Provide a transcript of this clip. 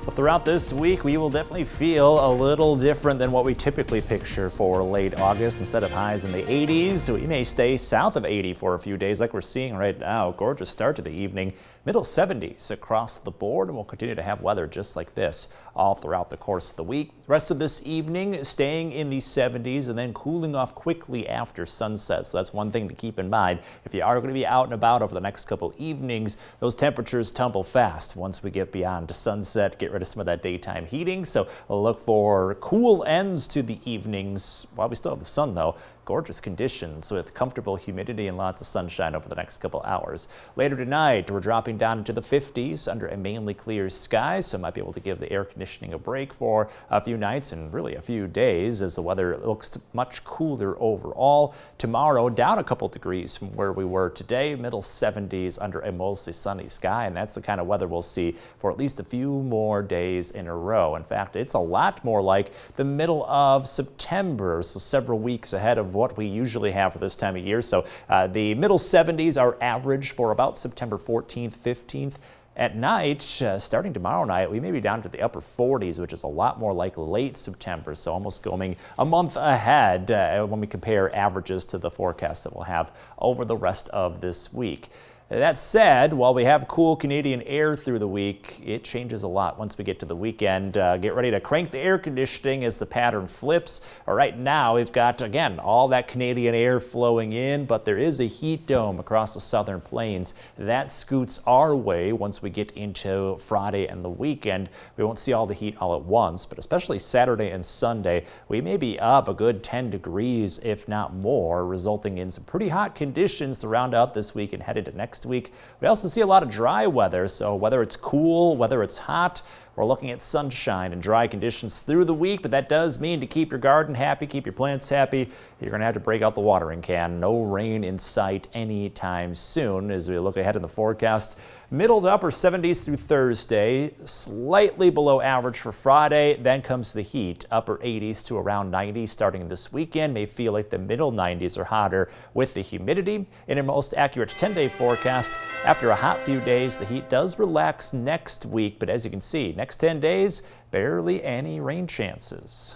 Well, throughout this week, we will definitely feel a little different than what we typically picture for late August. Instead of highs in the 80s, we may stay south of 80 for a few days like we're seeing right now. Gorgeous start to the evening. Middle 70s across the board, and we'll continue to have weather just like this all throughout the course of the week. The rest of this evening staying in the 70s and then cooling off quickly after sunset. So that's one thing to keep in mind. If you are going to be out and about over the next couple evenings, those temperatures tumble fast once we get beyond sunset. Get rid of some of that daytime heating. So look for cool ends to the evenings while we still have the sun though. Gorgeous conditions with comfortable humidity and lots of sunshine over the next couple hours. Later tonight, we're dropping down into the 50s under a mainly clear sky, so might be able to give the air conditioning a break for a few nights and really a few days as the weather looks much cooler overall. Tomorrow, down a couple degrees from where we were today, middle 70s under a mostly sunny sky, and that's the kind of weather we'll see for at least a few more days in a row. In fact, it's a lot more like the middle of September, so several weeks ahead of what we usually have for this time of year. So the middle 70s are average for about September 14th, 15th. At night, starting tomorrow night, we may be down to the upper 40s, which is a lot more like late September, so almost going a month ahead when we compare averages to the forecast that we'll have over the rest of this week. That said, while we have cool Canadian air through the week, it changes a lot once we get to the weekend. Get ready to crank the air conditioning as the pattern flips. Right now, we've got, again, all that Canadian air flowing in, but there is a heat dome across the southern plains. That scoots our way once we get into Friday and the weekend. We won't see all the heat all at once, but especially Saturday and Sunday, we may be up a good 10 degrees, if not more, resulting in some pretty hot conditions to round out this week and head into next week. We also see a lot of dry weather, so whether it's cool, whether it's hot, we're looking at sunshine and dry conditions through the week, but that does mean to keep your garden happy, keep your plants happy, you're going to have to break out the watering can. No rain in sight anytime soon as we look ahead in the forecast. Middle to upper 70s through Thursday, slightly below average for Friday. Then comes the heat, upper 80s to around 90 starting this weekend. May feel like the middle 90s or hotter with the humidity. In a most accurate 10-day forecast, after a hot few days, the heat does relax next week. But as you can see, next 10 days, barely any rain chances.